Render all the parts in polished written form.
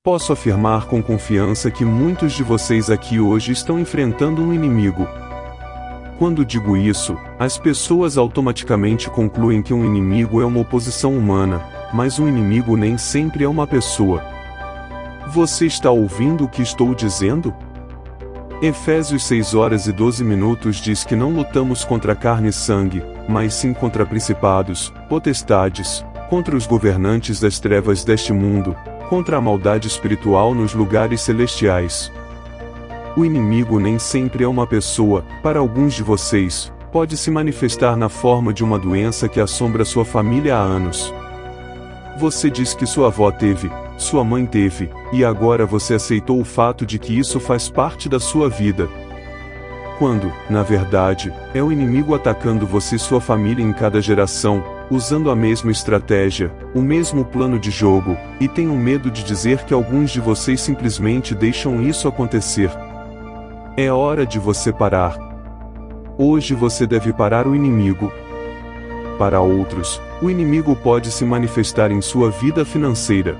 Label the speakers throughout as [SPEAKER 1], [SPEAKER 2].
[SPEAKER 1] Posso afirmar com confiança que muitos de vocês aqui hoje estão enfrentando um inimigo. Quando digo isso, as pessoas automaticamente concluem que um inimigo é uma oposição humana, mas um inimigo nem sempre é uma pessoa. Você está ouvindo o que estou dizendo? Efésios 6:12 diz que não lutamos contra carne e sangue, mas sim contra principados, potestades, contra os governantes das trevas deste mundo, contra a maldade espiritual nos lugares celestiais. O inimigo nem sempre é uma pessoa. Para alguns de vocês, pode se manifestar na forma de uma doença que assombra sua família há anos. Você diz que sua avó teve, sua mãe teve, e agora você aceitou o fato de que isso faz parte da sua vida. Quando, na verdade, é o inimigo atacando você e sua família em cada geração, usando a mesma estratégia, o mesmo plano de jogo, e tenho medo de dizer que alguns de vocês simplesmente deixam isso acontecer. É hora de você parar. Hoje você deve parar o inimigo. Para outros, o inimigo pode se manifestar em sua vida financeira.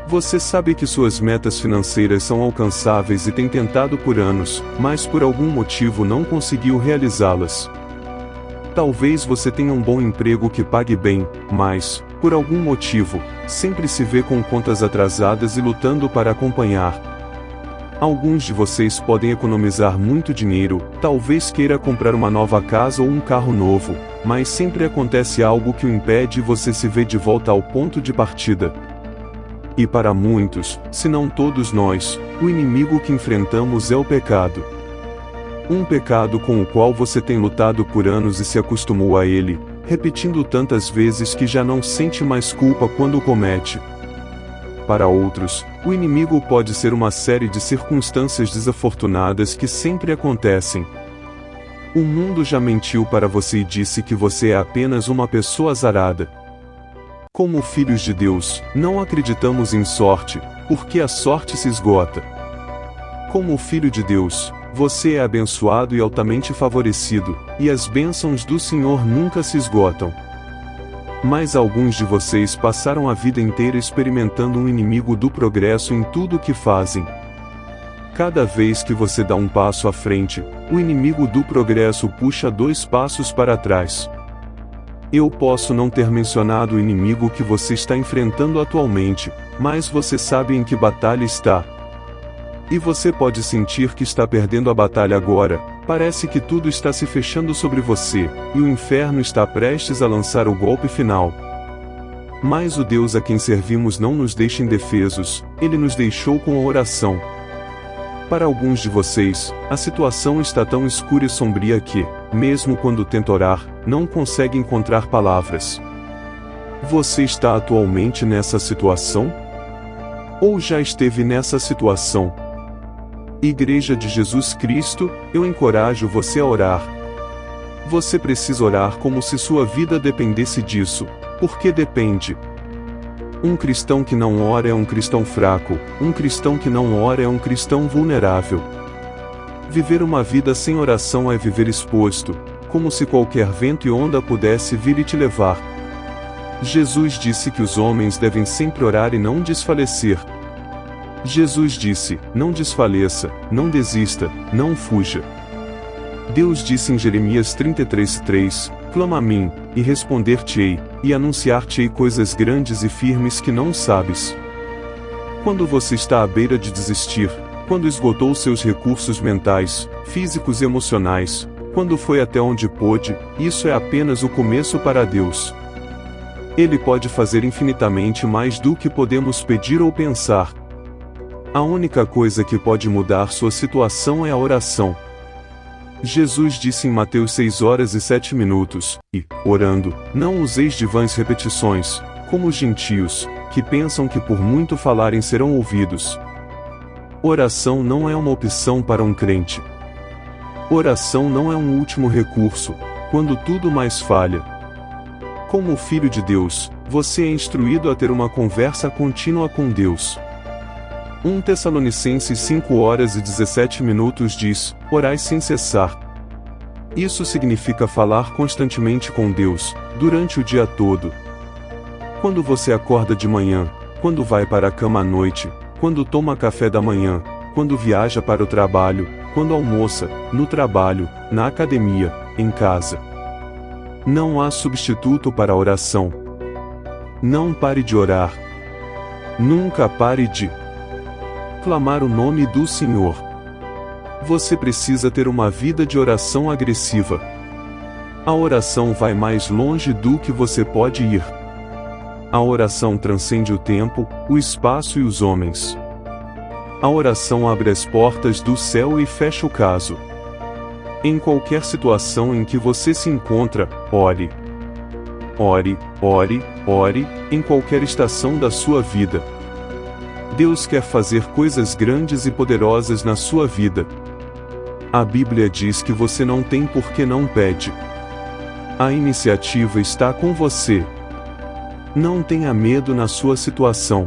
[SPEAKER 1] Você sabe que suas metas financeiras são alcançáveis e tem tentado por anos, mas por algum motivo não conseguiu realizá-las. Talvez você tenha um bom emprego que pague bem, mas, por algum motivo, sempre se vê com contas atrasadas e lutando para acompanhar. Alguns de vocês podem economizar muito dinheiro, talvez queira comprar uma nova casa ou um carro novo, mas sempre acontece algo que o impede e você se vê de volta ao ponto de partida. E para muitos, se não todos nós, o inimigo que enfrentamos é o pecado. Um pecado com o qual você tem lutado por anos e se acostumou a ele, repetindo tantas vezes que já não sente mais culpa quando o comete. Para outros, o inimigo pode ser uma série de circunstâncias desafortunadas que sempre acontecem. O mundo já mentiu para você e disse que você é apenas uma pessoa azarada. Como filhos de Deus, não acreditamos em sorte, porque a sorte se esgota. Como filho de Deus, você é abençoado e altamente favorecido, e as bênçãos do Senhor nunca se esgotam. Mas alguns de vocês passaram a vida inteira experimentando um inimigo do progresso em tudo o que fazem. Cada vez que você dá um passo à frente, o inimigo do progresso puxa 2 passos para trás. Eu posso não ter mencionado o inimigo que você está enfrentando atualmente, mas você sabe em que batalha está. E você pode sentir que está perdendo a batalha agora, parece que tudo está se fechando sobre você, e o inferno está prestes a lançar o golpe final. Mas o Deus a quem servimos não nos deixa indefesos, Ele nos deixou com a oração. Para alguns de vocês, a situação está tão escura e sombria que, mesmo quando tenta orar, não consegue encontrar palavras. Você está atualmente nessa situação? Ou já esteve nessa situação? Igreja de Jesus Cristo, eu encorajo você a orar. Você precisa orar como se sua vida dependesse disso, porque depende. Um cristão que não ora é um cristão fraco, um cristão que não ora é um cristão vulnerável. Viver uma vida sem oração é viver exposto, como se qualquer vento e onda pudesse vir e te levar. Jesus disse que os homens devem sempre orar e não desfalecer. Jesus disse, não desfaleça, não desista, não fuja. Deus disse em Jeremias 33:3, clama a mim, e responder-te-ei, e anunciar-te-ei coisas grandes e firmes que não sabes. Quando você está à beira de desistir, quando esgotou seus recursos mentais, físicos e emocionais, quando foi até onde pôde, isso é apenas o começo para Deus. Ele pode fazer infinitamente mais do que podemos pedir ou pensar. A única coisa que pode mudar sua situação é a oração. Jesus disse em Mateus 6:07, e, orando, não useis de vãs repetições, como os gentios, que pensam que por muito falarem serão ouvidos. Oração não é uma opção para um crente. Oração não é um último recurso, quando tudo mais falha. Como filho de Deus, você é instruído a ter uma conversa contínua com Deus. 1 Tessalonicenses 5:17 diz, orai sem cessar. Isso significa falar constantemente com Deus, durante o dia todo. Quando você acorda de manhã, quando vai para a cama à noite, quando toma café da manhã, quando viaja para o trabalho, quando almoça, no trabalho, na academia, em casa. Não há substituto para a oração. Não pare de orar. Nunca pare de clamar o nome do Senhor. Você precisa ter uma vida de oração agressiva. A oração vai mais longe do que você pode ir. A oração transcende o tempo, o espaço e os homens. A oração abre as portas do céu e fecha o caso. Em qualquer situação em que você se encontra, ore. Ore, ore, ore, em qualquer estação da sua vida. Deus quer fazer coisas grandes e poderosas na sua vida. A Bíblia diz que você não tem por que não pede. A iniciativa está com você. Não tenha medo na sua situação.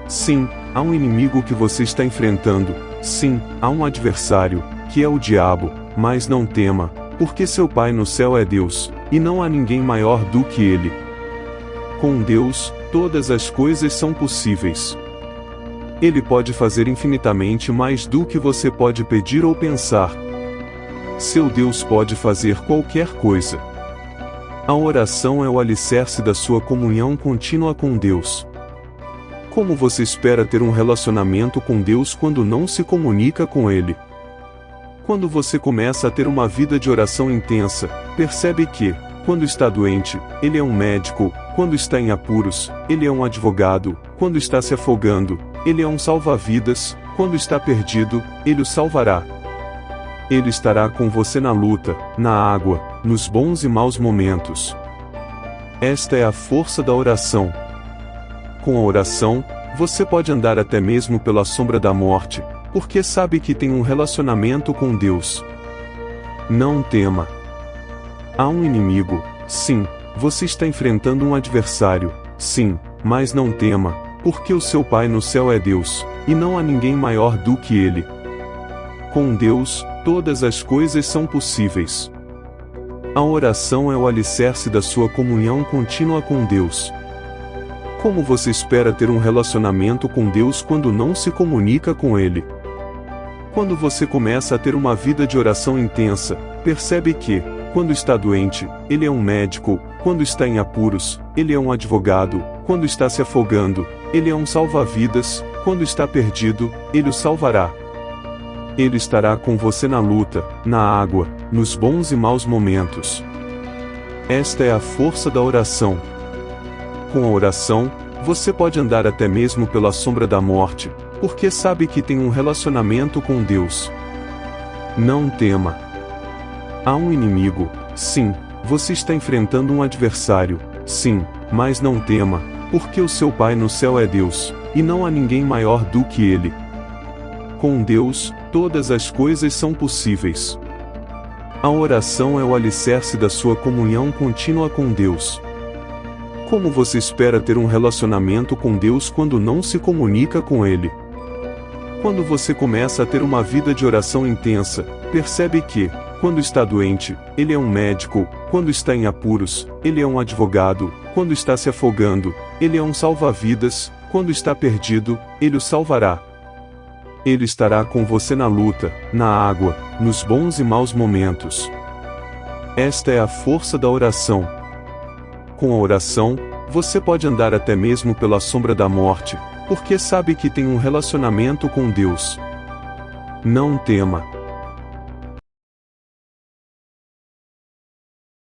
[SPEAKER 1] Sim, há um inimigo que você está enfrentando. Sim, há um adversário, que é o diabo, mas não tema, porque seu Pai no céu é Deus, e não há ninguém maior do que Ele. Com Deus, todas as coisas são possíveis. Ele pode fazer infinitamente mais do que você pode pedir ou pensar. Seu Deus pode fazer qualquer coisa. A oração é o alicerce da sua comunhão contínua com Deus. Como você espera ter um relacionamento com Deus quando não se comunica com Ele? Quando você começa a ter uma vida de oração intensa, percebe que, quando está doente, Ele é um médico, quando está em apuros, Ele é um advogado, quando está se afogando, Ele é um salva-vidas, quando está perdido, Ele o salvará. Ele estará com você na luta, na água, nos bons e maus momentos. Esta é a força da oração. Com a oração, você pode andar até mesmo pela sombra da morte, porque sabe que tem um relacionamento com Deus. Não tema. Há um inimigo, sim, você está enfrentando um adversário, sim, mas não tema, porque o seu Pai no céu é Deus, e não há ninguém maior do que Ele. Com Deus, todas as coisas são possíveis. A oração é o alicerce da sua comunhão contínua com Deus. Como você espera ter um relacionamento com Deus quando não se comunica com Ele? Quando você começa a ter uma vida de oração intensa, percebe que, quando está doente, Ele é um médico, quando está em apuros, Ele é um advogado, quando está se afogando, Ele é um salva-vidas, quando está perdido, Ele o salvará. Ele estará com você na luta, na água, nos bons e maus momentos. Esta é a força da oração. Com a oração, você pode andar até mesmo pela sombra da morte, porque sabe que tem um relacionamento com Deus. Não tema. Há um inimigo, sim, você está enfrentando um adversário, sim, mas não tema, porque o seu Pai no céu é Deus, e não há ninguém maior do que Ele. Com Deus, todas as coisas são possíveis. A oração é o alicerce da sua comunhão contínua com Deus. Como você espera ter um relacionamento com Deus quando não se comunica com Ele? Quando você começa a ter uma vida de oração intensa, percebe que, quando está doente, Ele é um médico, quando está em apuros, Ele é um advogado, quando está se afogando, Ele é um salva-vidas, quando está perdido, Ele o salvará. Ele estará com você na luta, na água, nos bons e maus momentos. Esta é a força da oração. Com a oração, você pode andar até mesmo pela sombra da morte, porque sabe que tem um relacionamento com Deus. Não tema.